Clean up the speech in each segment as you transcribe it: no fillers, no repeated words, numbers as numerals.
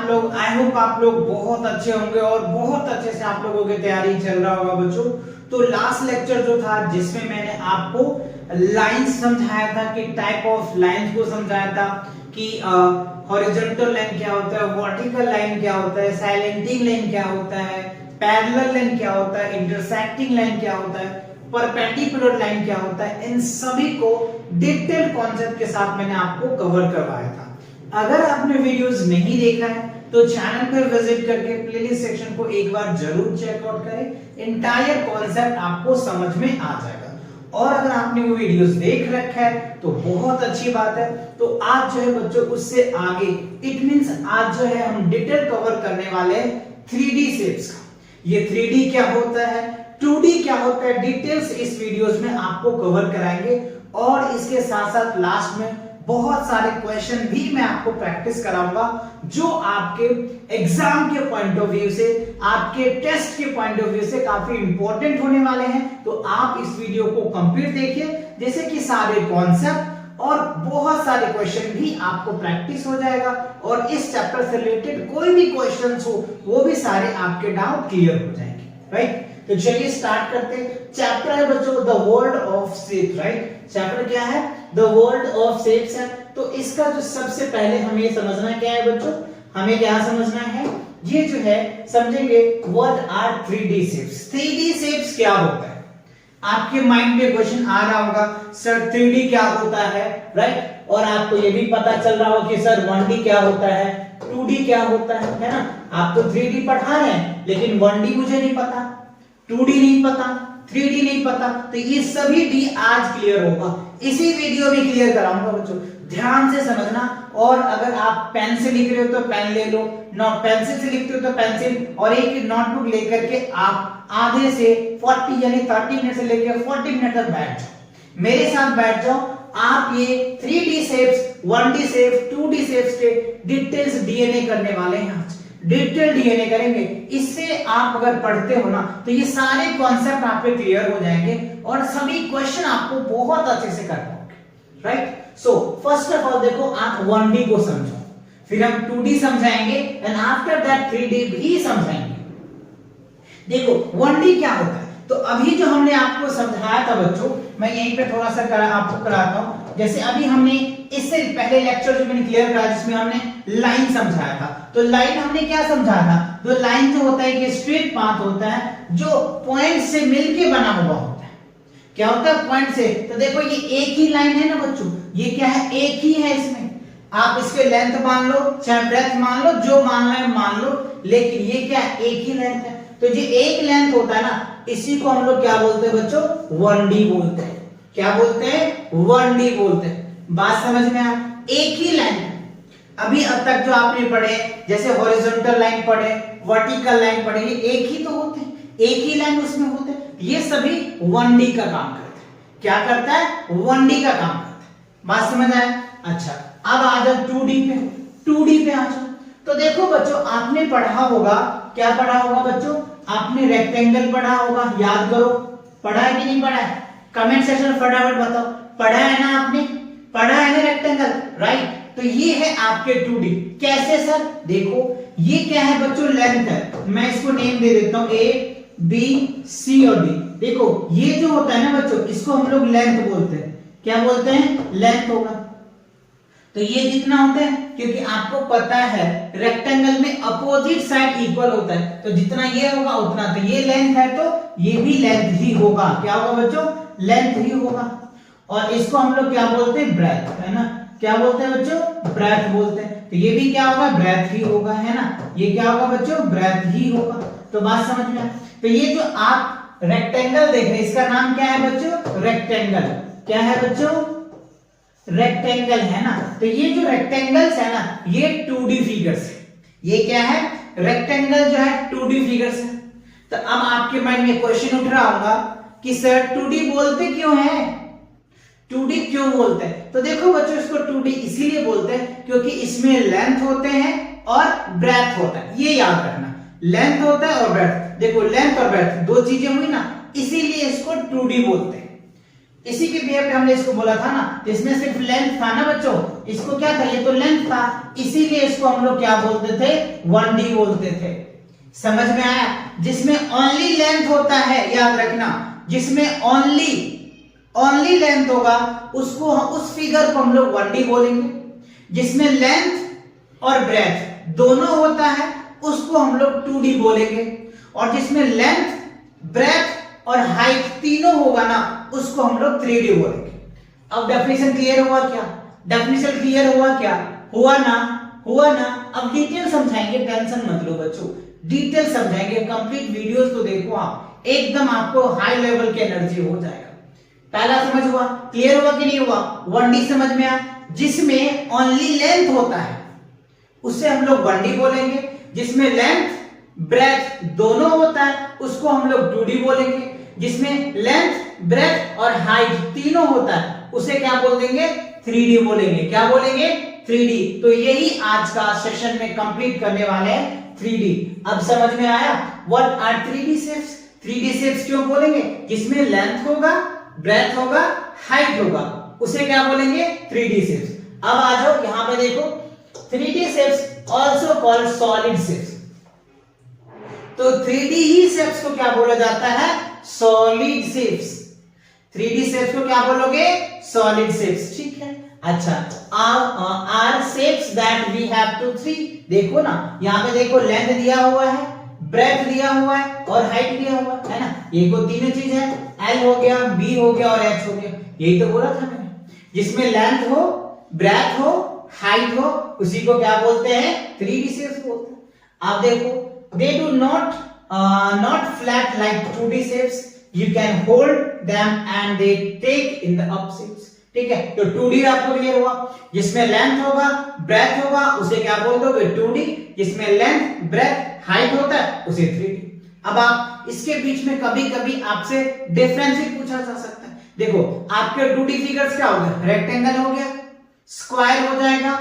आप लोग? I hope आप लोग बहुत अच्छे होंगे और बहुत अच्छे से आप लोगों की तैयारी चल रहा होगा बच्चों। तो लास्ट लेक्चर जो था जिसमें मैंने आपको लाइंस समझाया था कि टाइप ऑफ लाइंस को समझाया था कि हॉरिजॉन्टल लाइन क्या होता है, वर्टिकल लाइन क्या होता है, साइलेंटिंग लाइन क्या होता है, पैरेलल लाइन क्या होता है, इंटरसेक्टिंग लाइन क्या होता है, परपेंडिकुलर लाइन क्या होता है, इन सभी को डिटेल कॉन्सेप्ट के साथ मैंने आपको कवर करवाया था। अगर आपने वीडियोस नहीं देखा है तो चैनल पर विजिट करके प्लेलिस्ट सेक्शन को एक बार जरूर चेकआउट करें, इंटायर कॉन्सेप्ट आपको समझ में आ जाएगा। और अगर आपने वो वीडियोस देख रखा है तो बहुत अच्छी बात है। तो आज जो है बच्चों उससे आगे इट मींस आज जो है हम डिटेल कवर करने वाले हैं 3D शेप्स का। ये 3D क्या होता है, 2D क्या होता है, डिटेल्स इस वीडियोस में आपको कवर कराएंगे। और इसके साथ साथ लास्ट में बहुत सारे क्वेश्चन भी मैं आपको प्रैक्टिस कराऊंगा जो आपके एग्जाम के पॉइंट ऑफ व्यू से, आपके टेस्ट के पॉइंट ऑफ व्यू से काफी इंपॉर्टेंट होने वाले हैं। तो आप इस वीडियो को कंप्लीट देखिए, जैसे कि सारे कॉन्सेप्ट और बहुत सारे क्वेश्चन भी आपको प्रैक्टिस हो जाएगा और इस चैप्टर से रिलेटेड कोई भी क्वेश्चन हो वो भी सारे आपके डाउट क्लियर हो जाएंगे, राइट। तो चलिए स्टार्ट करते हैं। चैप्टर है बच्चों the world of shapes, right. Chapter क्या है, द वर्ल्ड ऑफ शेप्स है। तो इसका जो सबसे पहले हमें समझना क्या है बच्चों, हमें क्या समझना है, ये जो है समझेंगे what are 3D shapes. 3D shapes क्या होता है, आपके माइंड में क्वेश्चन आ रहा होगा सर 3D क्या होता है, राइट। और आपको ये भी पता चल रहा होगा कि सर 1D क्या होता है, 2D क्या होता है ना। आप तो 3D पढ़ा रहे हैं लेकिन 1D मुझे नहीं पता, 2D नहीं पता, 3D नहीं पता। तो ये सभी डी आज क्लियर होगा, इसी वीडियो में क्लियर कराऊंगा बच्चों, ध्यान से समझना। और अगर आप पेन से लिख रहे हो तो पेन ले लो, पेंसिल से लिखते हो तो पेंसिल, और एक नोटबुक लेकर के आप आधे से 40 यानी 30 मिनट से लेकर 40 मिनट तक बैठ जाओ, मेरे साथ बैठ जाओ। आप ये 3D shapes, 1D shapes, 2D shapes के डिटेल्स डीएनए करने वाले हैं आज, डिटेल डीएनए करेंगे। इससे आप अगर पढ़ते हो ना तो ये सारे कॉन्सेप्ट आप पे क्लियर हो जाएंगे और सभी क्वेश्चन आपको बहुत अच्छे से कर पाओगे, right. So first of all देखो, आप 1D को समझो, फिर हम 2D समझाएंगे एंड आफ्टर दैट 3D भी समझाएंगे। देखो 1D क्या होता है, तो अभी जो हमने आपको समझाया था बच्चों, मैं यहीं पे थोड़ा सा आपको कराता हूं। जैसे अभी हमने इससे पहले लेक्चर जो मैंने क्लियर करा जिसमें हमने लाइन समझाया था, तो लाइन हमने क्या समझाया था, तो लाइन जो होता है कि स्ट्रेट पाथ होता है जो पॉइंट से मिलके बना हुआ होता है। क्या होता है, पॉइंट से। तो देखो ये एक ही लाइन है ना बच्चों, ये क्या है, एक ही है। इसमें आप इसके लेंथ मान लो चाहे ब्रेथ मान लो, जो मानना है मान लो, लेकिन ये क्या है, एक ही लेंथ है। तो जो एक लेंथ होता है ना, इसी को हम लोग क्या बोलते हैं बच्चों, 1D बोलते हैं। क्या बोलते हैं, 1D बोलते हैं। बात समझ में आ, एक ही लाइन। अभी अब तक जो आपने पढ़े, जैसे हॉरिजॉन्टल लाइन पढ़े, वर्टिकल लाइन पढ़े, ये एक ही तो होते हैं, एक ही लाइन उसमें होते हैं। ये सभी 1D का काम करते हैं। क्या करता है, 1D का काम करता है। बात समझ आया। अच्छा अब आ जाओ 2D पे, 2D पे आ जाओ। तो देखो बच्चों आपने पढ़ा होगा, क्या पढ़ा होगा बच्चों, आपने रेक्टेंगल पढ़ा होगा, याद करो, पढ़ा है कि नहीं पढ़ा है, कमेंट सेक्शन में फटाफट बताओ, पढ़ा है ना आपने, पढ़ा है ना रेक्टेंगल, राइट। तो ये है आपके 2D। कैसे सर, देखो ये क्या है बच्चों, लेंथ है। मैं इसको नेम दे देता हूं A B C और D। देखो ये जो होता है ना बच्चों, इसको हम लोग लेंथ बोलते हैं। क्या बोलते हैं, लेंथ होगा। तो ये जितना होता है, क्योंकि आपको पता है रेक्टेंगल में अपोजिट साइड इक्वल होता है, तो जितना ये होगा उतना, तो ये लेंथ है तो ये भी लेंथ ही होगा। क्या होगा बच्चों, लेंथ ही होगा। और इसको हम लोग क्या बोलते हैं, ब्रेथ, है ना। क्या बोलते हैं बच्चों, ब्रेथ बोलते हैं। तो ये भी क्या होगा, ब्रेथ ही होगा, है ना। ये क्या होगा बच्चों, ब्रेथ ही होगा। तो बात समझ में। तो ये जो आप रेक्टेंगल देख रहे हैं, इसका नाम क्या है बच्चों, रेक्टेंगल। क्या है बच्चों, रेक्टेंगल, है ना। तो ये जो रेक्टेंगल्स है ना, ये 2D फिगर्स है। ये क्या है, रेक्टेंगल जो है 2D फिगर्स है। तो अब आपके माइंड में क्वेश्चन उठ रहा होगा कि सर 2D बोलते क्यों है, 2D क्यों बोलते हैं। तो देखो बच्चों इसको 2D इसीलिए बोलते हैं क्योंकि इसमें लेंथ होते हैं और ब्रेथ होता है। ये याद रखना, लेंथ होता है और ब्रेथ। देखो लेंथ और ब्रेथ दो चीजें हुई ना, इसीलिए इसको 2D बोलते हैं। इसी के बिहेव पे हमने इसको बोला था ना, इसमें सिर्फ लेंथ था ना बच्चों, इसको क्या था, ये तो लेंथ था, इसीलिए इसको हम लोग क्या बोलते थे, 1D बोलते थे। समझ में आया? जिसमें ओनली लेंथ होता है, याद रखना, जिसमें ओनली लेंथ होगा उसको उस फिगर को हम लोग 1D बोलेंगे। जिसमें लेंथ और ब्रेथ दोनों होता है उसको हम लोग 2D बोलेंगे। और जिसमें लेंथ, ब्रेथ और हाइट तीनों होगा ना उसको हम लोग 3D बोलेंगे। अब डेफिनेशन क्लियर हुआ क्या? डेफिनेशन क्लियर हुआ क्या? हुआ ना? अब डिटेल समझाएंगे, टेंशन मत लो बच्चों, डिटेल समझाएंगे। कंप्लीट वीडियोस तो देखो आप, एकदम आपको हाई लेवल की एनर्जी हो जाएगा। पहला समझ हुआ? क्लियर हुआ कि नहीं हुआ? 1D समझ में आया? जिसमें ओनली लेंथ होता है उसे हम लोग 1D बोलेंगे। जिसमें लेंथ, ब्रेथ दोनों होता है उसको हम लोग 2D बोलेंगे। जिसमें लेंथ, ब्रेथ और हाइट तीनों होता है उसे क्या बोल देंगे, 3D बोलेंगे। क्या बोलेंगे? 3D। तो यही आज का सेशन में कंप्लीट करने वाले हैं, 3D। अब समझ में आया what are 3D shapes? 3D shapes क्यों बोलेंगे? जिसमें लेंथ होगा, ब्रेथ होगा, हाइट होगा, उसे क्या बोलेंगे, 3D शेप्स। अब आ जाओ यहां पे देखो, 3D shapes also called solid shapes. तो 3D ही शेप्स को क्या बोला जाता है, सॉलिड शेप्स। 3D शेप्स को क्या बोलोगे, सॉलिड शेप्स। ठीक है, अच्छा, are shapes that we have to 3। देखो ना यहां पे देखो, लेंथ दिया हुआ है, ब्रेथ दिया हुआ है और हाइट दिया हुआ है ना, ये को तीनों चीज है, L हो गया, B हो गया और H हो गया। यही तो बोला था मैंने, जिसमें लेंथ हो, ब्रेथ हो, हाइट हो, उसी को क्या बोलते हैं, 3D शेप्स बोलते हैं। आप देखो, they do not flat like 2D shapes, you can hold them and they take in the up shapes। ठीक है, तो 2D आपको क्लियर हुआ। जिसमें लेंथ होगा, ब्रेथ होगा, उसे क्या बोल दोगे, 2D। जिसमें लेंथ, ब्रेथ, हाइट होता है उसे 3D। अब आप इसके बीच में कभी कभी आपसे डिफरेंस भी पूछा जा सकता है। देखो आपके 2D फिगर्स क्या हो गए, रेक्टेंगल हो गया, स्क्वायर हो जाएगा,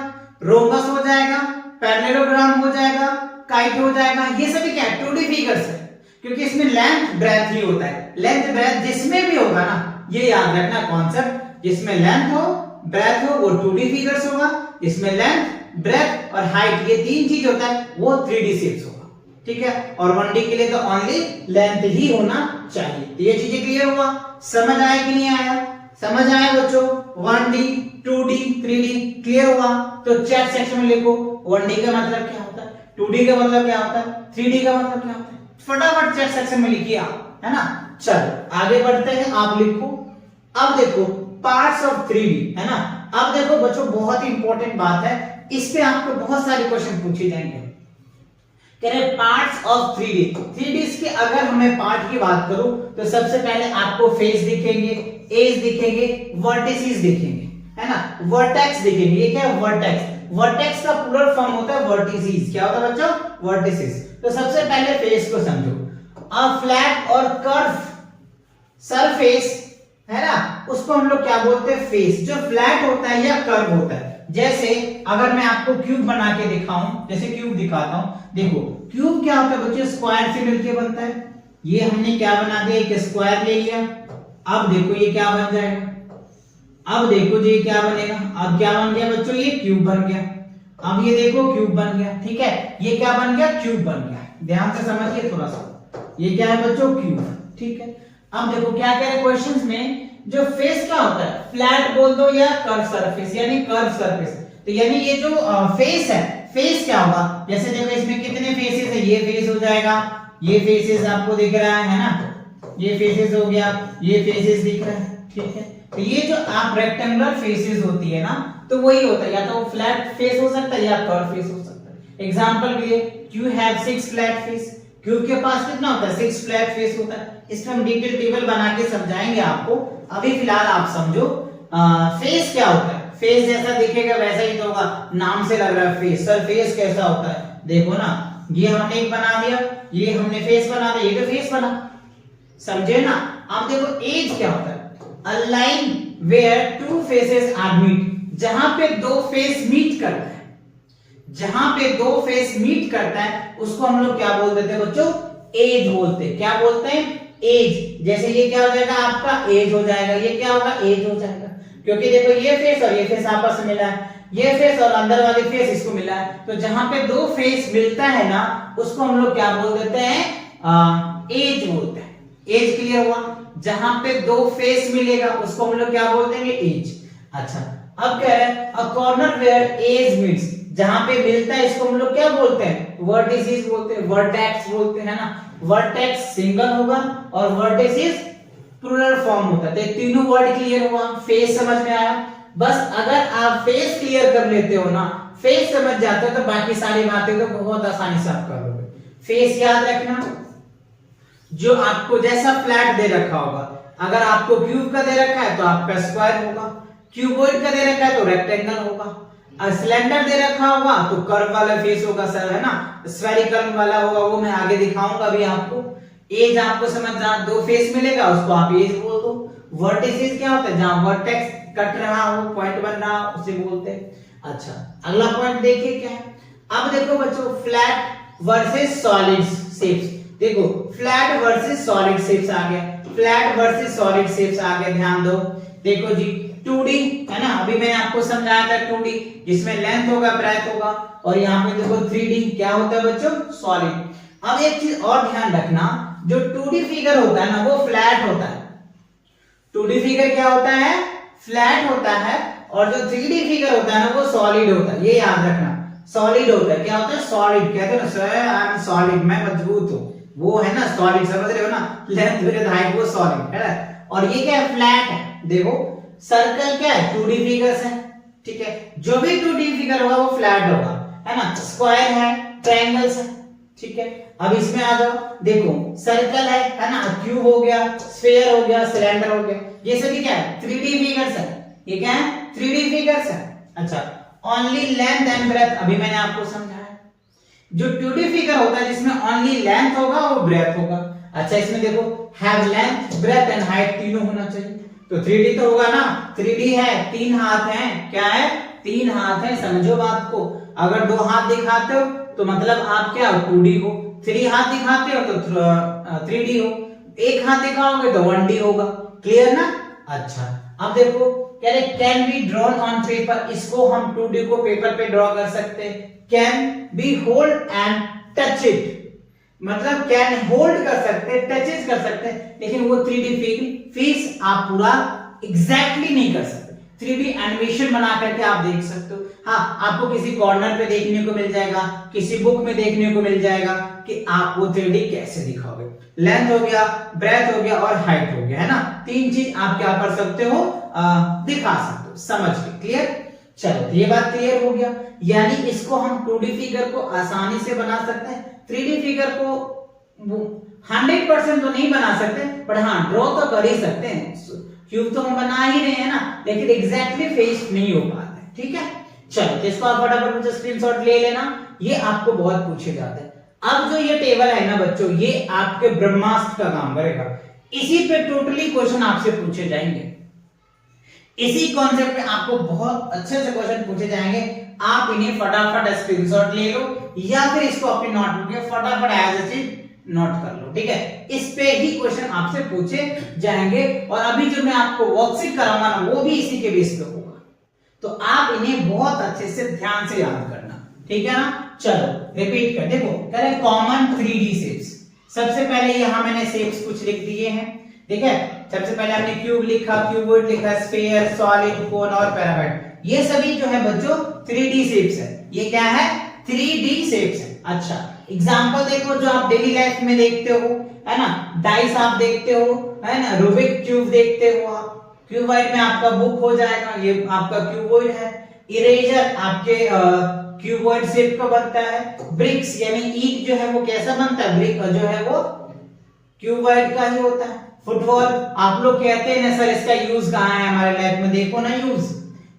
रोम्बस हो जाएगा, पैरेललोग्राम हो जाएगा, काइट हो जाएगा। ये सभी क्या है, 2D फिगर्स है, क्योंकि इसमें लेंथ ब्रेथ ही होता है। लेंथ ब्रेथ जिसमें भी होगा ना, ये याद रखना कॉन्सेप्ट, जिसमें लेंथ हो, ब्रेथ हो, वो 2D फिगर्स होगा। जिसमें लेंथ, ब्रेथ और हाइट ये तीन चीज होता है वो 3D शेप्स होगा। ठीक है, और 1D के लिए तो ओनली लेंथ ही होना चाहिए। तो ये चीजें क्लियर हुआ, समझ आया कि नहीं आया? समझ आया बच्चों? 1D, 2D, 3D क्लियर हुआ? तो चैट सेक्शन में लिखो 1D का मतलब क्या होता है, 2D का मतलब क्या होता है, 3D का मतलब क्या होता है। फटाफट चैट सेक्शन में लिखिए आप, है ना। चलो आगे बढ़ते हैं, आप लिखो। अब देखो पार्ट्स ऑफ 3D, है ना। अब देखो बच्चों, बहुत ही इंपॉर्टेंट बात है, इस पे आपको बहुत सारे क्वेश्चन पूछे जाएंगे। कह रहे पार्ट्स ऑफ 3D। 3D के अगर हमें पार्ट की बात करूं तो सबसे पहले आपको फेस दिखेंगे, एज दिखेंगे, वर्टिसेस दिखेंगे, है ना, वर्टेक्स दिखेंगे। ये क्या है, वर्टेक्स। वर्टेक्स का प्लूरल फॉर्म होता है वर्टिसेस। क्या होता है बच्चों, वर्टिसेस। तो सबसे पहले फेस को समझो। अ फ्लैट और कर्व सरफेस, है ना, उसको हम लोग क्या बोलते हैं, फेस। जो फ्लैट होता है या कर्व होता है, जैसे अगर मैं आपको क्यूब बना के दिखाऊं, जैसे क्यूब दिखाता हूं, देखो क्यूब क्या होता है बच्चों, स्क्वायर से मिलके बनता है। ये हमने क्या बना दिया, एक स्क्वायर ले लिया। अब देखो ये क्या बन जाएगा, अब देखो जी क्या बनेगा, अब क्या बन गया बच्चों, ये क्यूब बन गया। अब ये देखो क्यूब बन गया। ठीक है, ये क्या बन गया, क्यूब बन गया। ध्यान से समझिए थोड़ा सा, ये क्या है बच्चों, क्यूब। ठीक है, अब देखो क्या कह रहे क्वेश्चंस में, जो फेस क्या होता है, फ्लैट बोल दो या कर्व सरफेस, यानी कर्व सरफेस। तो यानी ये जो फेस है, फेस क्या होगा, जैसे देखो इसमें कितने फेसेस है, ये फेस हो जाएगा, ये फेसेस आपको दिख रहा है ना, ये फेसेस हो गया, ये फेसेस दिख रहा है। ठीक है, तो ये जो आप रेक्टेंगुलर फेसेस होती है ना, तो वही होता है, या तो फ्लैट फेस हो सकता है या कर्व फेस हो सकता है। एग्जांपल के लिए you have 6 flat face. Cube के पास कितना होता है, 6 फ्लैट फेस होता है। इसमें हम डिटेल टेबल बना के समझाएंगे आपको, अभी फिलहाल आप समझो फेस क्या होता है। फेस जैसा दिखेगा वैसा ही तो होगा, नाम से लग रहा है फेस। सर फेस कैसा होता है, देखो ना, ये हमने एक बना दिया, ये हमने फेस बना दिया, ये तो फेस बना, समझे ना। अब देखो एज क्या होता है, a line where two faces are meet, जहां पे दो फेस मीट करता है, जहां पे दो फेस मीट करता है उसको हम लोग क्या बोल देते हैं बच्चों, एज बोलते हैं। क्या बोलते हैं, एज। जैसे ये क्या हो जाएगा आपका, एज हो जाएगा, ये क्या होगा, एज हो जाएगा, क्योंकि देखो ये फेस और ये फेस आपस में मिला है। ये फेस और अंदर वाली फेस इसको मिला है, तो जहां पे दो फेस मिलता है ना उसको हम लोग क्या बोल देते हैं, एज बोलते हैं। एज क्लियर हुआ? जहां पे दो फेस मिलेगा उसको हम लोग क्या बोल देंगे, एज। अच्छा, अब कह रहे हैं a corner where edge meets, जहां पे मिलता है इसको हम लोग क्या बोलते हैं, वर्टिसेस बोलते हैं, वर्टेक्स बोलते हैं ना। वर्टेक्स सिंगल होगा और वर्टिसेस प्लूरल फॉर्म होता है। तो तीनों वर्ड क्लियर हुआ, फेस समझ में आया। बस अगर आप फेस क्लियर कर लेते हो ना, फेस समझ जाते हो तो बाकी सारी बातें तो बहुत आसानी से आप कर लोगे। फेस याद रखना, जो आपको जैसा फ्लैट दे रखा होगा, अगर आपको क्यूब का दे रखा है तो आपका स्क्वायर होगा, क्यूबॉइड का दे रखा है तो रेक्टेंगल होगा, सिलेंडर दे रखा होगा तो कर्व वाला फेस होगा सर, है ना। स्फेरिकल वाला होगा वो मैं आगे दिखाऊंगा अभी आपको। एज आपको समझना, दो फेस मिलेगा उसको आप एज बोल दो। वर्टिसेस क्या होता है, जहां वर्टेक्स कट रहा हो, पॉइंट बन रहा हो, उसे बोलते हैं। अच्छा, अगला पॉइंट देखिए क्या है। अब देखो बच्चों, फ्लैट वर्सेस सॉलिड शेप्स। देखो फ्लैट वर्सेस सॉलिड शेप्स आ गया, फ्लैट वर्सेस सॉलिड शेप्स आ गया, ध्यान दो। देखो जी 2D है ना, अभी मैंने आपको समझाया था 2D जिसमें लेंथ होगा, ब्रेथ होगा, और यहाँ पे देखो 3D क्या होता है बच्चों, सॉलिड। अब एक चीज और ध्यान रखना, जो 2D फिगर होता है ना वो फ्लैट होता है। 2D फिगर क्या होता है, फ्लैट होता है, और जो 3D फिगर होता है ना वो सॉलिड होता है। ये याद रखना, सॉलिड होता है। क्या होता है, सॉलिड। कहते हैं ना सर आई एम सॉलिड, मैं मजबूत हूँ, वो है ना सॉलिड, समझ रहे हो ना, लेंथ विड्थ हाइट वो सॉलिड है ना। और ये क्या है, फ्लैट है। देखो सर्कल क्या है, 2D फिगर्स है, ठीक है। जो भी 2D फिगर होगा वो फ्लैट होगा, है ना। स्क्वायर है, ट्रायंगल्स है, ठीक है। अब इसमें आ जाओ, देखो सर्कल है ना, क्यूब हो गया, स्फीयर हो गया, सिलेंडर हो गया, ये सभी क्या है, 3D फिगर्स है। ये क्या है, 3D फिगर्स है। अच्छा, ओनली लेंथ एंड ब्रेथ अभी मैंने आपको समझाया। जो 2D फिगर होता है जिसमें ओनली लेंथ होगा और ब्रेथ होगा। अच्छा, इसमें देखो have length, breadth and height तीनों होना चाहिए। तो 3D तो होगा ना, 3D है, 3 हाथ हैं, क्या है, 3 हाथ हैं, समझो बात को। अगर 2 हाथ दिखाते हो तो मतलब आप क्या हो, 2D हो। 3 हाथ दिखाते हो तो 3D हो। 1 हाथ दिखाओगे तो 1D होगा। क्लियर ना? अच्छा, अब देखो कह रहे can be drawn on paper, इसको हम 2D को पेपर पे ड्रॉ कर सकते हैं। Can be hold and touch it, मतलब कैन होल्ड कर सकते हैं, टचेस कर सकते हैं, लेकिन वो 3D फेस आप पूरा एग्जैक्टली नहीं कर सकते। 3D एनिमेशन बना करके आप देख सकते हो। हाँ, आपको किसी कॉर्नर पे देखने को मिल जाएगा, किसी बुक में देखने को मिल जाएगा कि आप वो 3D कैसे दिखाओगे। लेंथ हो गया, ब्रेथ हो गया और हाइट हो गया, है ना। 3 चीज आप क्या कर सकते हो, दिखा सकते हो, समझ गए? क्लियर? चलो, ये बात क्लियर हो गया। यानी इसको हम 2D फिगर को आसानी से बना सकते हैं, 3D फिगर को 100% तो नहीं बना सकते, पर हाँ ड्रॉ तो कर ही सकते हैं। क्यूब तो हम बना ही रहे हैं ना, लेकिन एग्जैक्टली फेस नहीं हो पाता है, ठीक है। चलो, तो इसको आप फटाफट स्क्रीनशॉट ले लेना, ये आपको बहुत पूछे जाते हैं। अब जो ये टेबल है ना बच्चों, ये आपके ब्रह्मास्त्र का काम करेगा। इसी पे टोटली क्वेश्चन आपसे पूछे जाएंगे, इसी कॉन्सेप्ट पे आपको बहुत अच्छे से क्वेश्चन पूछे जाएंगे। आप इन्हें फटाफट स्क्रीनशॉट ले लो या फिर इसको अपनी नोटबुक में फटाफट एज इट इज नोट कर लो, ठीक है। इस पे ही क्वेश्चन आपसे पूछे जाएंगे, और अभी जो मैं आपको वर्कशीट कराऊंगा ना वो भी इसी के बेस पे होगा, तो आप इन्हें बहुत अच्छे से ध्यान से याद करना, ठीक है ना। चलो रिपीट कर, देखो कह रहे कॉमन 3D शेप्स। सबसे पहले यहां मैंने शेप्स कुछ लिख दिए हैं, ठीक है। सबसे पहले हमने क्यूब लिखा, क्यूबॉइड लिखा, स्फीयर, सॉलिड, कोन और पिरामिड। ये सभी जो है बच्चों 3D शेप्स है। ये क्या है, 3D शेप्स है। अच्छा, एग्जांपल देखो जो आप डेली लाइफ में देखते हो, है ना। डाइस आप देखते हो, है ना। रूबिक क्यूब देखते हो आप, क्यूबॉइड में आपका बुक हो जाएगा, ये आपका क्यूबॉइड है। इरेजर आपके क्यूबॉइड शेप का बनता है। ब्रिक्स यानी ईंट जो है वो कैसा बनता है, ब्रिक जो है वो क्यूबॉइड का ही होता है। फुटबॉल आप लोग कहते हैं ना सर इसका यूज कहाँ है हमारे लाइफ में, देखो ना यूज,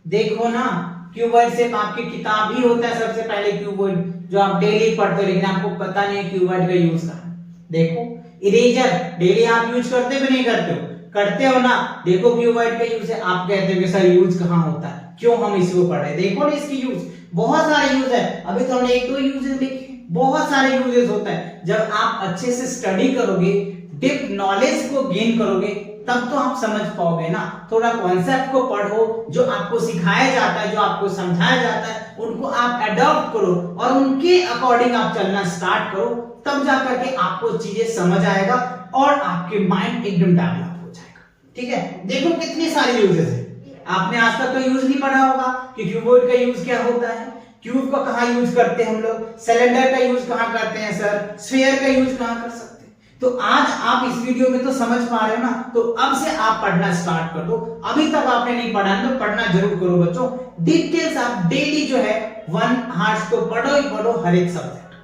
देखो ना। क्यूबॉइड शेप आपकी किताब ही होता है सबसे पहले, क्यूबॉइड जो आप डेली पढ़ते हो, लेकिन आपको पता नहीं है क्यूबॉइड का यूज कहाँ है। देखो इरेजर डेली आप यूज करते भी नहीं करते हो, करते हो ना। देखो क्यूबॉइड का यूज है, आप कहते हो कि सर यूज कहाँ होता है, क्यों हम इसको पढ़ रहे हैं। देखो ना इसकी यूज, बहुत सारे यूज है। अभी तो हमने 1-2 यूजेस लिखे, बहुत सारे यूजेस होता है। जब आप अच्छे से स्टडी करोगे, डीप नॉलेज को गेन करोगे, तब तो आप समझ पाओगे ना। थोड़ा कॉन्सेप्ट को पढ़ो, जो आपको सिखाया जाता है, जो आपको समझाया जाता है, उनको आप अडॉप्ट करो और उनके अकॉर्डिंग आप चलना स्टार्ट करो, तब जाकर के आपको चीजें समझ आएगा और आपके माइंड एकदम डेवलप हो जाएगा। ठीक है, देखो कितनी सारी यूजेस है। आपने आज तक तो यूज नहीं पढ़ा होगा कि क्यूबॉइड का यूज क्या होता है, क्यूब का कहाँ यूज करते हैं हम लोग, सिलेंडर का यूज कहाँ करते हैं सर, स्फीयर का यूज कहाँ कर सकते हैं। तो आज आप इस वीडियो में तो समझ पा रहे हो ना, तो अब से आप पढ़ना स्टार्ट कर दो। अभी तक आपने नहीं पढ़ा तो पढ़ना जरूर करो बच्चों। डिटेल्स आप डेली जो है 1 आवर्स को पढ़ो ही पढ़ो, हर एक सब्जेक्ट।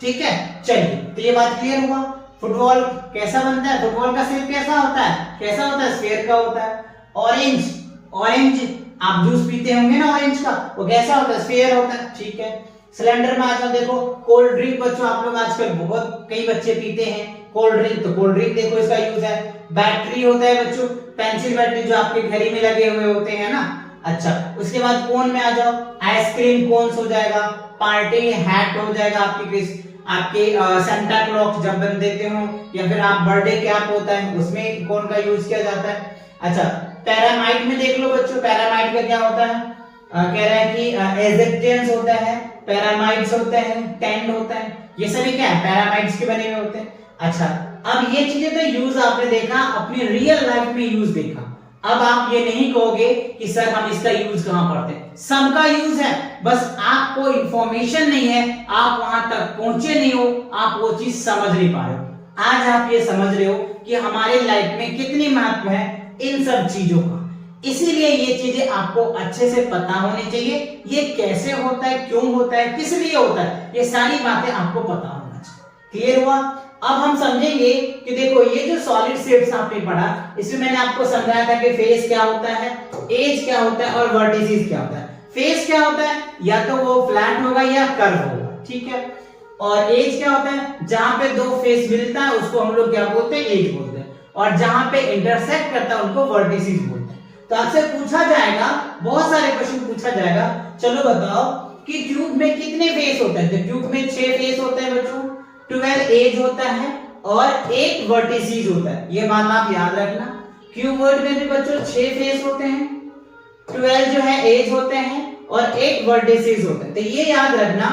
ठीक है, चलिए तो ये बात क्लियर हुआ। फुटबॉल कैसा बनता है, फुटबॉल का शेप कैसा होता है, कैसा होता है, स्फीयर का होता है। ऑरेंज, ऑरेंज आप जूस पीते होंगे ना ऑरेंज का, वो कैसा होता है, स्फीयर होता है। ठीक है, सिलेंडर में आ जाओ, देखो कोल्ड ड्रिंक बच्चों आप लोग आजकल बहुत कई बच्चे पीते हैं कोल्ड ड्रिंक, तो कोल्ड ड्रिंक देखो इसका यूज है। बैटरी होता है बच्चों, पेंसिल बैटरी जो आपके घड़ी में लगे हुए होते हैं ना। अच्छा, उसके बाद कोन में आ जाओ, आइसक्रीम कोन्स हो जाएगा, पार्टी हैट हो जाएगा, आपके सेंटा क्लॉज जब बन देते हो, या फिर आप बर्थडे कैप होता है उसमें कोन का यूज किया जाता है। अच्छा, पैरामाइड में देख लो बच्चों, पैरामाइड का क्या होता है, कह रहा है कि एजेक्टेंस होता है, पैरामाइड्स होते हैं, टेंड होता है, ये सभी क्या है, पैरामाइड्स के बने हुए होते हैं। अच्छा, अब ये चीजें तो यूज आपने देखा, अपनी रियल लाइफ में यूज देखा। अब आप ये नहीं कहोगे कि सर हम इसका यूज कहां पढ़ते हैं, सबका यूज है, बस आपको इंफॉर्मेशन नहीं है, आप वहां तक पहुंचे नहीं हो, आप वो चीज समझ नहीं पा रहे हो। आज आप ये समझ रहे हो कि हमारे लाइफ में कितनी महत्व है इन सब चीजों का, इसीलिए ये चीजें आपको अच्छे से पता होनी चाहिए। ये कैसे होता है, क्यों होता है, किस लिए होता है, ये सारी बातें आपको पता होना चाहिए। क्लियर हुआ? अब हम समझेंगे कि देखो ये जो सॉलिड शेप्स आपने पढ़ा, इसमें मैंने आपको समझाया था कि फेस क्या होता है, एज क्या होता है और वर्टिसेस क्या होता है। फेस क्या होता है, या तो वो फ्लैट होगा या कर्व होगा, ठीक है। और एज क्या होता है, जहां पे दो फेस मिलता है उसको हम लोग क्या बोलते हैं, एज बोलते हैं, और जहां पे इंटरसेक्ट करता है उनको वर्टिसेस बोलते हैं। तो आपसे पूछा जाएगा, बहुत सारे क्वेश्चन पूछा जाएगा, चलो बताओ कि क्यूब में कितने फेस होते हैं। तो क्यूब में 6 फेस होते हैं बच्चों, 12 एज होता है और 1 वर्टिसेस होता है। ये बात आप याद रखना, क्यूबॉइड में भी बच्चों 6 फेस होते हैं, 12 जो है एज होते हैं और 1 वर्टिसेस होता है। तो ये याद रखना,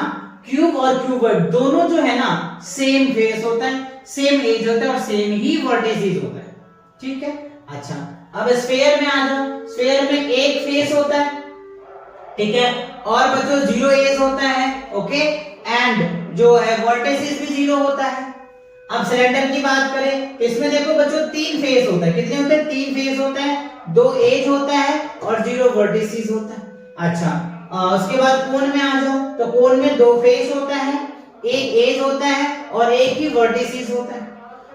क्यूब और क्यूबॉइड दोनों जो है ना सेम फेस होता है, सेम एज होता है और सेम ही वर्टिसेस होता है, ठीक है। अच्छा, अब स्फीयर में आ जाओ, स्फीयर में 1 फेस होता है, ठीक है, और बच्चों 0 एज होता है, ओके, एंड जो है वर्टिसेस भी 0 होता है। अब सिलेंडर की बात करें तो इसमें देखो बच्चों 3 फेस होता है, कितने होते हैं, 3 फेस होते हैं, 2 एज होता है और 0 वर्टिसेस होता है। अच्छा, उसके बाद कोन में आ जाओ, तो कोन में 2 फेस होता है, 1 एज होता है और 1 ही वर्टिसेस होता है।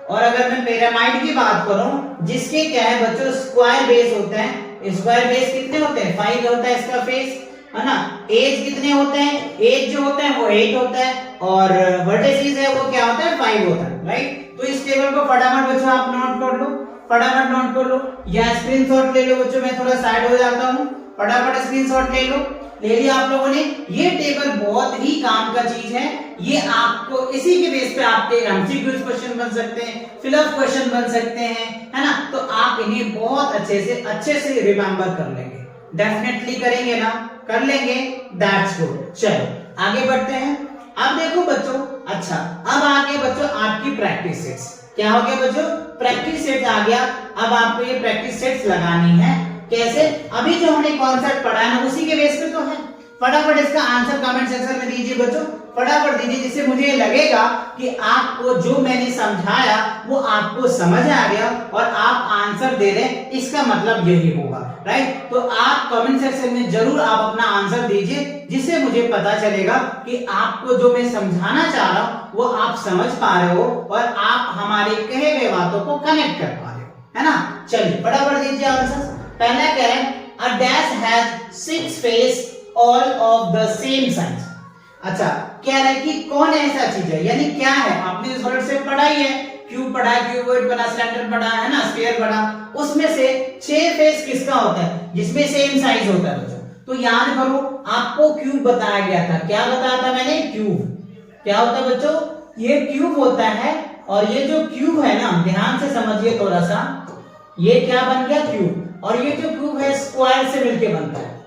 और अगर मैं पिरामिड की बात करूं, जिसके क्या है बच्चों स्क्वायर बेस होता है, स्क्वायर बेस कितने होते हैं, 5 होता है इसका फेस, है ना। एज कितने होते हैं, एज जो होता है वो 8 होता है और वर्टिसेस है वो क्या होता है, 5 होता है, राइट। तो इस टेबल को फटाफट बच्चों आप नोट कर लो, फटाफट नोट कर लो, या स्क्रीनशॉट ले लो बच्चों, मैं थोड़ा साइड हो जाता हूं, फटाफट स्क्रीनशॉट ले लो। ले लिया आप लोगों ने। ये टेबल बहुत ही काम का चीज है, ये आपको इसी के बेस पे आपके एमसीक्यू क्वेश्चन बन सकते हैं, फिलअप क्वेश्चन बन सकते हैं, है ना। तो आप इन्हें बहुत अच्छे से रिमेंबर कर लेंगे, डेफिनेटली करेंगे ना, कर लेंगे, दैट्स गुड। चलो आगे बढ़ते हैं। अब देखो बच्चों, अच्छा अब आगे बच्चों आपकी प्रैक्टिस सेट्स, क्या हो गया बच्चों, प्रैक्टिस सेट आ गया। अब आपको ये प्रैक्टिस सेट्स लगानी है, कैसे, अभी जो हमने कॉन्सेप्ट पढ़ा है ना उसी के बेस पे तो है। फटाफट इसका आंसर कमेंट सेक्शन में दीजिए बच्चों, फटाफट दीजिए, जिससे मुझे लगेगा कि आपको जो मैंने समझाया वो आपको समझ आ गया और आप आंसर दे रहे हैं, इसका मतलब यही होगा, राइट। तो आप कमेंट सेक्शन में जरूर आप अपना आंसर दीजिए, जिससे मुझे पता चलेगा कि आपको जो मैं समझाना चाह रहा हूं वो आप समझ पा रहे हो और आप हमारे कहे गए बातों को कनेक्ट कर पा रहे हो, है ना। चलिए फटाफट दीजिए आंसर। पहला क्या है, a dash has 6 face all of the same size। अच्छा, क्या है कि कौन ऐसा चीज है, यानी क्या है, आपने सॉलिड शेप पढ़ा ही है, क्यूब पढ़ा है, क्यूबॉइड पढ़ा, सिलेंडर पढ़ा है ना, स्फीयर पढ़ा, उसमें से 6 फेस किसका होता है, जिसमें सेम साइज होता है बच्चों। तो याद करो, आपको क्यूब बताया गया था, क्या बताया था मैंने, क्यूब क्या होता है बच्चों, ये क्यूब होता है। और ये जो क्यूब है ना, ध्यान से समझिए थोड़ा सा, ये क्या बन गया क्यूब, और ये जो क्यूब है स्क्वायर से मिलके बनता है।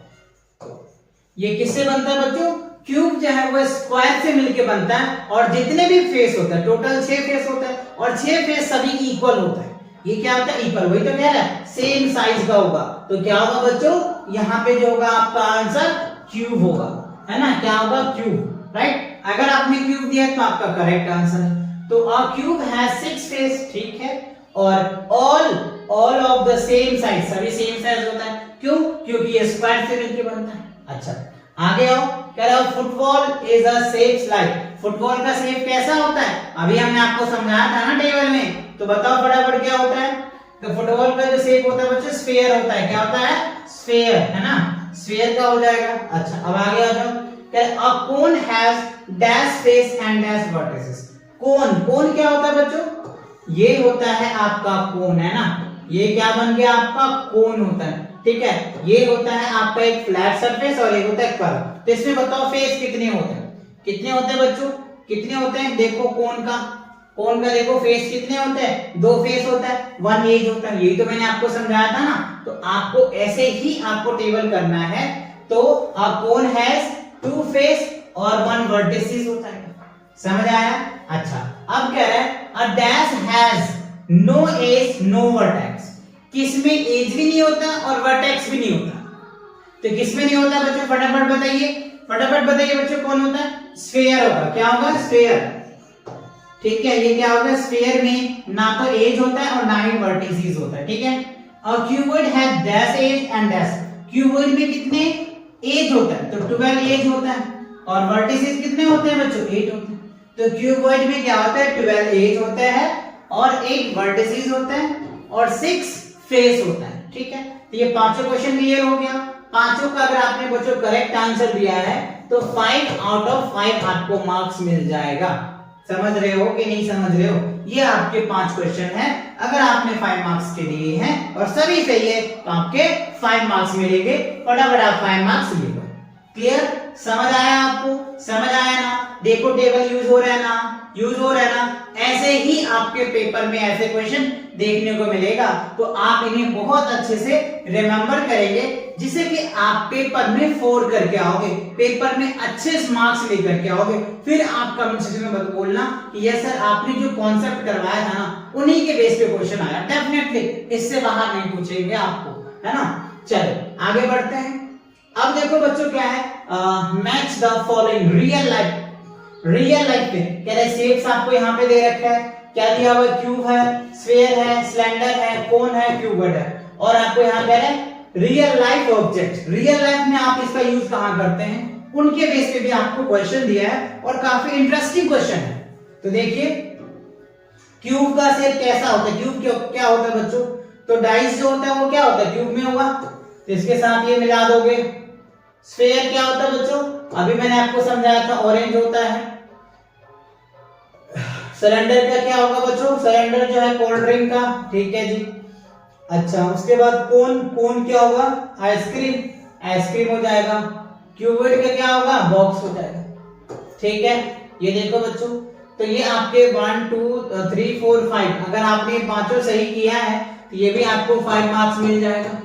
ये किससे बनता है बच्चों, क्यूब जो है वो स्क्वायर से मिलके बनता है, और जितने भी फेस होता है टोटल 6 फेस होता है, और 6 फेस सभी इक्वल होता है। ये क्या होता है, इक्वल, वही तो कह रहा है सेम साइज का होगा। तो क्या होगा बच्चों, यहाँ पे जो होगा आपका आंसर क्यूब होगा, है ना, क्या होगा क्यूब, राइट। अगर आपने क्यूब दिया है तो आपका करेक्ट आंसर है। तो अ क्यूब हैज 6 फेस, ठीक है, और all of the same size, सभी सेम साइज होता है, क्यों, क्योंकि ये स्क्वायर से मिलके बनता है। अच्छा आगे आओ, कह रहा है football is a shape slide, football का शेप कैसा होता है, अभी हमने आपको समझाया था ना टेबल में, तो बताओ फटाफट क्या होता है। तो फुटबॉल का जो शेप होता है बच्चों स्फीयर होता है, क्या होता है, स्फीयर, है ना, स्फीयर का हो जाएगा। अच्छा अब आगे आ जाओ, कह रहा है a cone has dash face and dash vertices, cone क्या होता है बच्चों, ये होता है आपका कोन, है ना, ये क्या बन गया आपका कोन होता है, ठीक है। ये होता है आपका एक फ्लैट सरफेस और एक होता है कर्व। तो इसमें बताओ फेस कितने होते हैं, कितने होते हैं बच्चों, कितने होते हैं, देखो कोन का देखो फेस कितने होते हैं, 2 फेस होता है, 1 एज होता है, यही तो मैंने आपको समझाया था ना। तो आपको ऐसे ही आपको टेबल करना है। तो अ कोन हैज 2 फेस और 1 वर्टिसेस होता है, समझ आया। अच्छा अब कह रहा है a dash has no edge no vertex, किसमें एज भी नहीं होता और वर्टेक्स भी नहीं होता। तो किसमें नहीं होता बच्चों, फटाफट बताइए बच्चों, कौन होता है, स्फीयर होगा, क्या होगा, स्फीयर, ठीक है। ये क्या होगा, स्फीयर में ना तो एज होता है और ना ही वर्टिसेस होता है, ठीक है। और cuboid has dash edge and dash, cuboid में कितने एज होता है, तो 12 एज होता है, और वर्टिसेस कितने होते हैं बच्चों, 8 होते हैं। तो क्यूबॉइड में क्या होता है, 12 एज होता है और 8 वर्टिसेस होता है और 6 फेस होता है, ठीक है। तो ये पांचों क्वेश्चन क्लियर हो गया। पांचों का अगर आपने बच्चों करेक्ट आंसर दिया है तो 5 आउट ऑफ 5 आपको मार्क्स मिल जाएगा। समझ रहे हो कि नहीं समझ रहे हो, ये आपके 5 क्वेश्चन हैं। अगर आपने 5 मार्क्स के दिए हैं और सभी सही है तो आपके 5 मार्क्स मिलेंगे, फटाफट आप 5 मार्क्स ले लो। क्लियर, समझ आया आपको, समझ आया ना, देखो टेबल यूज हो रहा है ना, ऐसे ही आपके पेपर में ऐसे क्वेश्चन देखने को मिलेगा। तो आप इन्हें बहुत अच्छे से रिमेंबर करेंगे, जिससे कि आप पेपर में 4 करके आओगे, पेपर में अच्छे मार्क्स लेकर के आओगे। फिर आप कमेंट सेक्शन में मत बोलना कि यस सर आपने जो कॉन्सेप्ट करवाया था ना उन्हीं के बेस पे क्वेश्चन आया, डेफिनेटली इससे बाहर नहीं पूछेंगे आपको, है ना। चलो आगे बढ़ते हैं। अब देखो बच्चों क्या है, match the following real life पे कह रहे शेप्स आपको यहाँ पे दे रखा है, क्या दिया हुआ, क्यूब है, स्फीयर है, सिलेंडर है, कोन है, क्यूबॉइड है, और आपको यहाँ कह रहे हैं real life object. Real life में आप इसका यूज कहाँ करते हैं, उनके बेस पे भी आपको क्वेश्चन दिया है और काफी इंटरेस्टिंग क्वेश्चन है। तो देखिए क्यूब का शेप कैसा होता है, क्यूब क्या होता है बच्चों, तो डाइस जो होता है वो क्या होता है, क्यूब में होगा, तो इसके साथ ये मिला दोगे। स्फीयर क्या होता है बच्चों, अभी मैंने आपको समझाया था, ऑरेंज होता है। सिलेंडर का क्या होगा बच्चों, सिलेंडर जो है कोल्ड ड्रिंक का, ठीक है जी। अच्छा उसके बाद कोन क्या होगा, आइसक्रीम हो जाएगा। क्यूबॉइड का क्या होगा, बॉक्स हो जाएगा, ठीक है। ये देखो बच्चों, तो ये आपके 1 2 3 4 5, अगर आपने पांचों सही किया है तो ये भी आपको 5 मार्क्स मिल जाएगा,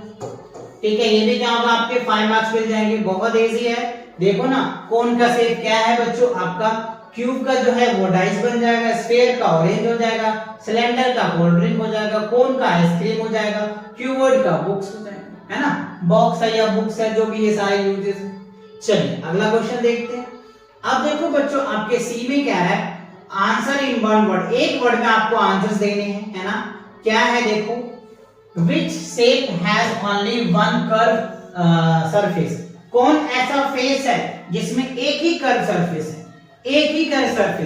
ठीक है। ये भी क्या होगा, आपके 5 मार्क्स मिल जाएंगे, बहुत इजी है। देखो ना, कोन का शेप क्या है बच्चों आपका, क्यूब का जो है वो डाइस बन जाएगा, स्फीयर का ऑरेंज हो जाएगा, सिलेंडर का कोल्ड ड्रिंक हो जाएगा, कोन का आइसक्रीम हो जाएगा, क्यूबॉइड का बुक्स हो जाएगा, है ना, बॉक्स है या बुक्स है, जो भी ये सारे यूजेस हैं। चलिए अगला क्वेश्चन देखते हैं। अब देखो बच्चों आपके सी में क्या है, आंसर इन 1 वर्ड, एक वर्ड में आपको आंसर्स देने हैं, है ना। क्या है देखो, which shape has only one curve surface, कौन ऐसा फेस है जिसमें एक ही कर्व सरफेस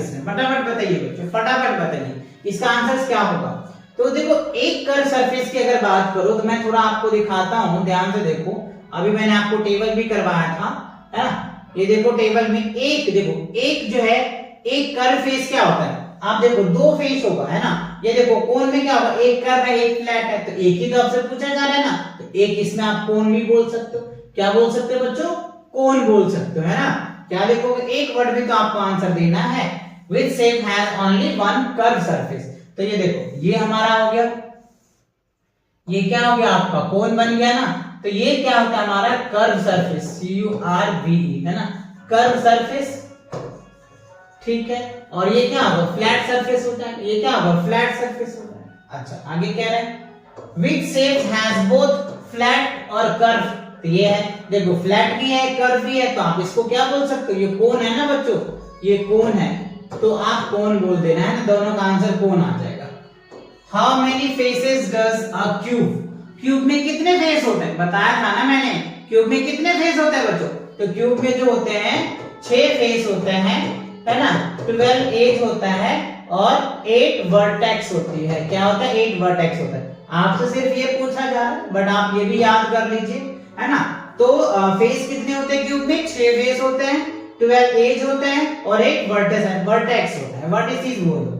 है, फटाफट बताइए बच्चों, फटाफट बताइए इसका आंसर क्या होगा। तो देखो एक कर्व सरफेस की अगर बात करो तो मैं थोड़ा आपको दिखाता हूं, ध्यान से देखो, अभी मैंने आपको टेबल भी करवाया था, है ना। ये देखो टेबल में एक जो है, एक कर्व फेस क्या होता है, आप देखो 2 फेस होगा, है ना। ये देखो कोन में क्या होगा, एक कर्व है एक फ्लैट है, तो एक ही तो आपसे पूछा जा रहा है ना, तो एक इसमें आप कोन भी बोल सकते हो, क्या बोल सकते हो बच्चों, कोन बोल सकते हो, है ना। क्या देखोगे, एक वर्ड में तो आपको आंसर देना है, which shape has only one curved surface। तो ये देखो ये हमारा हो गया, ये क्या हो गया आपका कोन बन गया ना। तो ये क्या होता है हमारा कर्व सरफेस, CURVE है ना, कर्व सरफेस, ठीक है। और ये क्या होगा फ्लैट सरफेस होता है, ये क्या होगा फ्लैट सरफेस होता है। अच्छा आगे कह रहे हैं which shape has both flat और कर्व। तो ये है देखो फ्लैट भी है कर्व भी है, तो आप इसको क्या बोल सकते हो, ये कोन है ना बच्चों, ये कोन है, तो आप कोन बोल देना है ना, दोनों का आंसर कोन आ जाएगा। How many faces does a cube, cube में कितने फेस होते हैं, बताया था ना मैंने, क्यूब में कितने फेस होते हैं बच्चों। तो क्यूब में जो होते हैं 6 फेस होते हैं, है ना, 12 एज होता है और 8 वर्टेक्स होती है। क्या होता है 8 वर्टेक्स होता है। आपसे सिर्फ ये पूछा जा रहा है, बट आप ये भी याद कर लीजिए, है ना। तो फेस कितने होते हैं क्यूब में, 6 फेस होते हैं, 12 एज होते हैं और 8 वर्टेक्स होता है। व्हाट इज दिस बोल,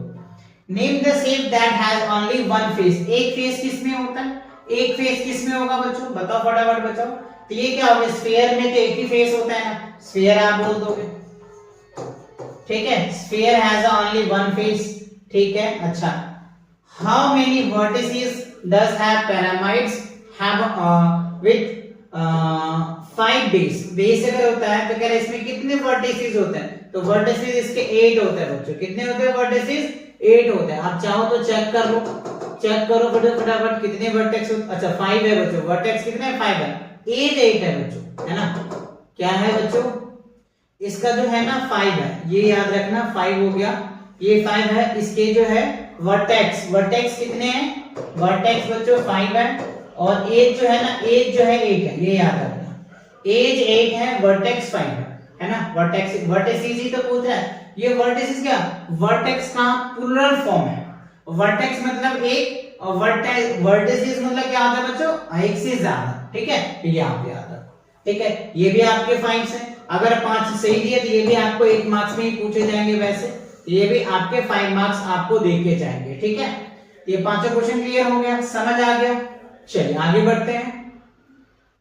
name the shape that has only one face. एक फेस किसमें होता है, एक फेस किसमें होगा बच्चों, बताओ फटाफट बच्चों। तो ये क्या होगा, स्फीयर में तो एक ही फेस होता है ना, स्फीयर आप बोल दोगे, ठीक है, sphere has only one face, ठीक है। अच्छा how many vertices does have pyramids have with 5 base, base अगर होता है तो कह रहे इसमें कितने वर्टिसेस होते हैं, तो वर्टिसेस इसके 8 होते हैं बच्चों। कितने होते हैं वर्टिसेस, 8 होते हैं। आप चाहो तो चेक कर लो, चेक करो फटाफट कितने वर्टेक्स। अच्छा 5 है बच्चों, वर्टेक्स कितने हैं 5 है, एज 8 है बच्चों, है ना। क्या है बच्चों, इसका जो है ना 5 है, ये याद रखना 5 हो गया, ये 5 है, इसके जो है वर्टेक्स, वर्टेक्स कितने हैं, वर्टेक्स बच्चों 5 है और एज जो है ना, एज जो है 8 है, ये याद रखना, एज 8 है, वर्टेक्स 5 है ना। वर्टेक्स वर्टिसेस ही तो पूछ रहा है, ये वर्टिसेस क्या, वर्टेक्स का प्लूरल फॉर्म है, वर्टेक्स मतलब एक और वर्टिसेस मतलब क्या होता है बच्चों, एक से ज्यादा, ठीक है। तो ये आप याद रखो, ठीक है। ये भी आपके 5 हैं, अगर 5 सही दिए तो ये भी आपको 1 मार्क्स में ही पूछे जाएंगे, वैसे ये भी आपके 5 मार्क्स आपको देके जाएंगे, ठीक है। ये पांचों क्वेश्चन क्लियर हो गया, समझ आ गया। चलिए आगे बढ़ते हैं,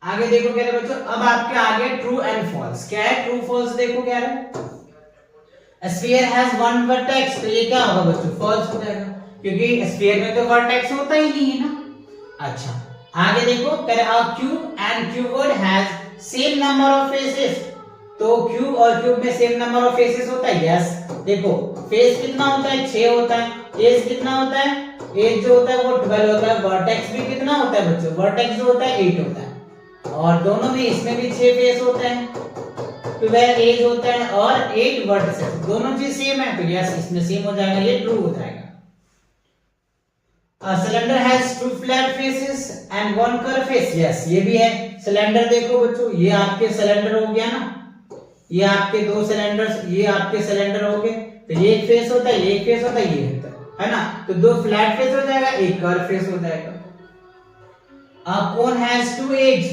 आगे देखो कह रहे बच्चों, अब आपके आगे ट्रू एंड फॉल्स। क्या है ट्रू फॉल्स, देखो कह रहे स्फीयर हैज वन वर्टेक्स, तो ये क्या होगा बच्चों फॉल्स हो जाएगा, क्योंकि स्फीयर में तो वर्टेक्स होता ही नहीं है ना। अच्छा आगे देखो कह रहे अ cube and cuboid has same number of faces, तो क्यूब और क्यूब में सेम नंबर ऑफ फेसेस होता है, यस। देखो फेस कितना होता है 6 होता है, एज कितना होता है, एज जो होता है वो 12 होता है, वर्टेक्स भी कितना होता है बच्चों, वर्टेक्स जो होता है 8 होता है, और दोनों में इसमें भी 6 फेस होते हैं, 12 एज होता है और 8 वर्टिसेस, दोनों चीज सेम है, तो यस इसमें सेम हो जाएगा, ये ट्रू हो जाएगा। Cylinder has 2 flat faces and 1 curve face, yes ये भी है। सिलेंडर देखो बच्चों, ये आपके सिलेंडर हो गया ना, ये आपके 2 सिलेंडर्स, ये आपके सिलेंडर हो गए, तो ये एक फेस होता है, ये एक फेस होता है, ये होता है ना, तो 2 फ्लैट फेस हो जाएगा, एक कर्व फेस हो जाएगा। कोन हैज 2 एज,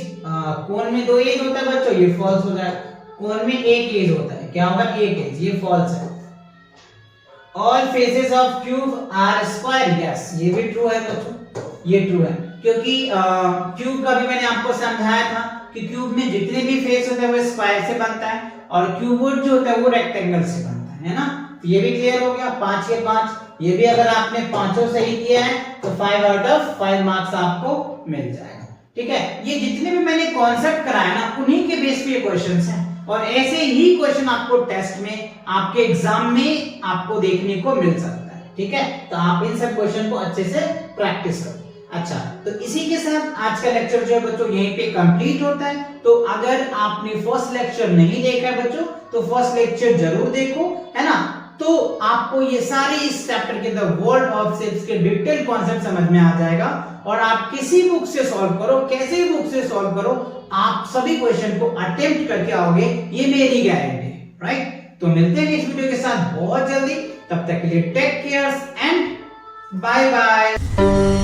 कोन में 2 एज होता है बच्चों, ये फॉल्स हो जाएगा। कोन में एक एज होता है, क्या होगा एक एज, ये फॉल्स है। All faces of cube are square, yes ये भी ट्रू है बच्चों, ये ट्रू है, क्योंकि क्यूब का भी मैंने आपको समझाया था कि क्यूब में जितने भी फेस होते हैं वो स्क्वायर से बनता है और क्यूबॉइड जो होता है वो रेक्टेंगल से बनता है ना। तो ये भी क्लियर हो गया, 5 के 5, ये भी अगर आपने पांचों सही किया है तो 5 आउट ऑफ 5 मार्क्स आपको मिल जाएगा, ठीक है। ये जितने भी मैंने कॉन्सेप्ट कराया ना उन्हीं के बेस पे ये क्वेश्चंस हैं, और ऐसे ही क्वेश्चन आपको टेस्ट में, आपके एग्जाम में आपको देखने को मिल सकता है, ठीक है। तो आप इन सब क्वेश्चन को अच्छे से प्रैक्टिस करो। अच्छा तो इसी के साथ आज का लेक्चर जो है बच्चों यहीं पे कंप्लीट होता है। तो अगर आपने फर्स्ट लेक्चर नहीं देखा है बच्चों तो फर्स्ट लेक्चर जरूर देखो, है ना। तो आपको ये सारे इस चैप्टर के द वर्ल्ड ऑफ शेप्स के डिटेल कॉन्सेप्ट समझ में आ जाएगा, और आप किसी बुक से सॉल्व करो, कैसे बुक से सॉल्व करो, आप सभी क्वेश्चन को अटेम्प्ट करके आओगे, ये मेरी गारंटी है, राइट। तो मिलते हैं इस वीडियो के साथ बहुत जल्दी, तब तक के लिए take care and bye bye.